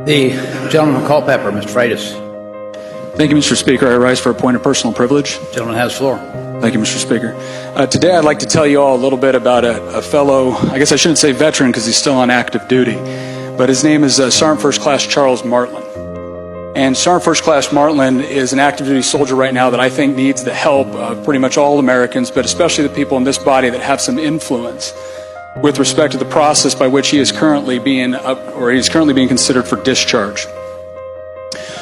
The gentleman from Culpeper, Mr. Freitas. Thank you, Mr. Speaker. I rise for a point of personal privilege. The gentleman has the floor. Thank you, Mr. Speaker. Today I'd like to tell you all a little bit about a fellow, I guess I shouldn't say veteran because he's still on active duty, but his name is Sergeant First Class Charles Martland. And Sergeant First Class Martland is an active duty soldier right now that I think needs the help of pretty much all Americans, but especially the people in this body that have some influence with respect to the process by which he is currently being considered for discharge.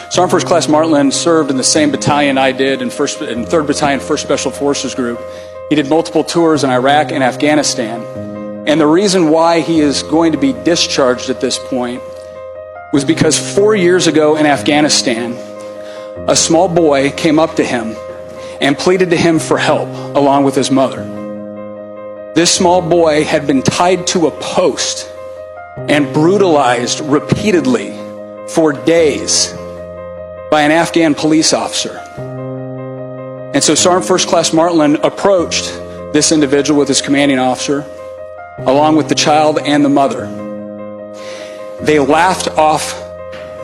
Sergeant First Class Martland served in the same battalion I did in 3rd Battalion, 1st Special Forces Group. He did multiple tours in Iraq and Afghanistan. And the reason why he is going to be discharged at this point was because 4 years ago in Afghanistan, a small boy came up to him and pleaded to him for help along with his mother. This small boy had been tied to a post and brutalized repeatedly for days by an Afghan police officer. And so Sergeant First Class Martland approached this individual with his commanding officer, along with the child and the mother. They laughed off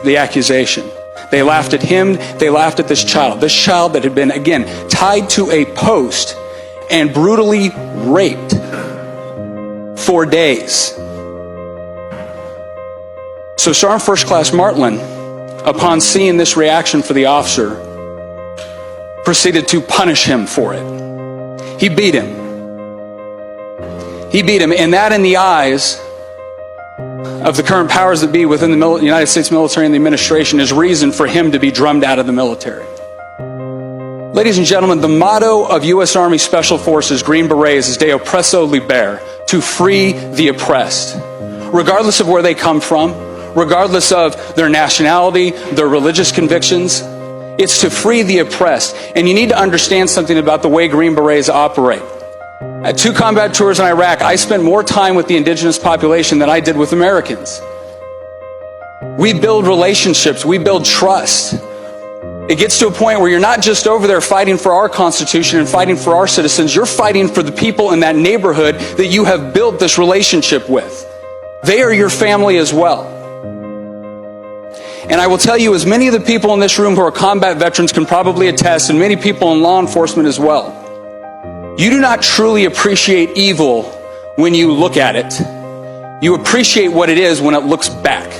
the accusation. They laughed at him, they laughed at this child that had been, again, tied to a post and brutally raped for days. So Sergeant First Class Martland, upon seeing this reaction for the officer, proceeded to punish him for it. He beat him. And that in the eyes of the current powers that be within the United States military and the administration is reason for him to be drummed out of the military. Ladies and gentlemen, the motto of U.S. Army Special Forces Green Berets is De Oppresso Liber, to free the oppressed. Regardless of where they come from, regardless of their nationality, their religious convictions, it's to free the oppressed. And you need to understand something about the way Green Berets operate. At 2 combat tours in Iraq, I spent more time with the indigenous population than I did with Americans. We build relationships, we build trust. It gets to a point where you're not just over there fighting for our Constitution and fighting for our citizens, you're fighting for the people in that neighborhood that you have built this relationship with. They are your family as well. And I will tell you, as many of the people in this room who are combat veterans can probably attest, and many people in law enforcement as well, you do not truly appreciate evil when you look at it. You appreciate what it is when it looks back.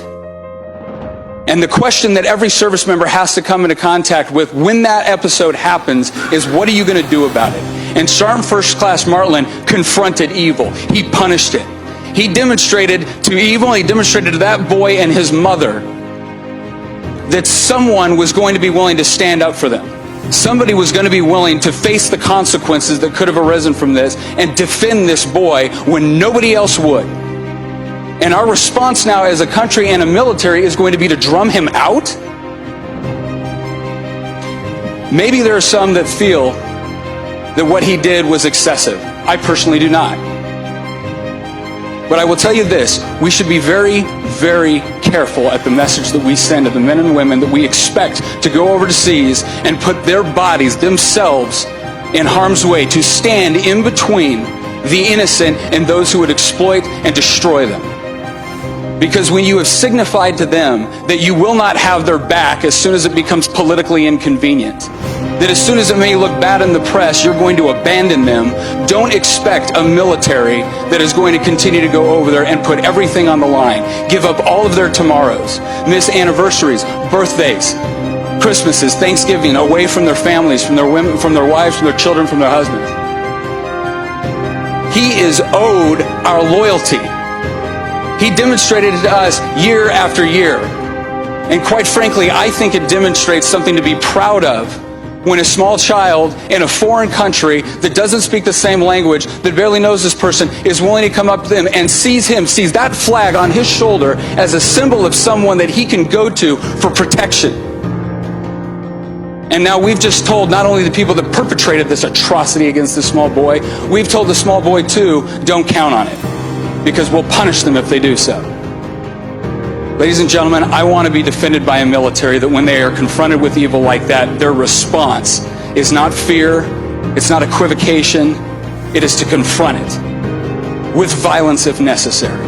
And the question that every service member has to come into contact with when that episode happens is, what are you going to do about it? And Sergeant First Class Martland confronted evil. He punished it. He demonstrated to evil, he demonstrated to that boy and his mother that someone was going to be willing to stand up for them. Somebody was going to be willing to face the consequences that could have arisen from this and defend this boy when nobody else would. And our response now as a country and a military is going to be to drum him out? Maybe there are some that feel that what he did was excessive. I personally do not. But I will tell you this, we should be very, very careful at the message that we send to the men and women that we expect to go overseas and put their bodies, themselves, in harm's way, to stand in between the innocent and those who would exploit and destroy them. Because when you have signified to them that you will not have their back as soon as it becomes politically inconvenient, that as soon as it may look bad in the press, you're going to abandon them, don't expect a military that is going to continue to go over there and put everything on the line, give up all of their tomorrows, miss anniversaries, birthdays, Christmases, Thanksgiving, away from their families, from their women, from their wives, from their children, from their husbands. He is owed our loyalty. He demonstrated it to us year after year. And quite frankly, I think it demonstrates something to be proud of when a small child in a foreign country that doesn't speak the same language, that barely knows this person, is willing to come up to them and sees that flag on his shoulder as a symbol of someone that he can go to for protection. And now we've just told not only the people that perpetrated this atrocity against this small boy, we've told the small boy too, don't count on it, because we'll punish them if they do so. Ladies and gentlemen, I want to be defended by a military that when they are confronted with evil like that, their response is not fear, it's not equivocation, it is to confront it with violence if necessary.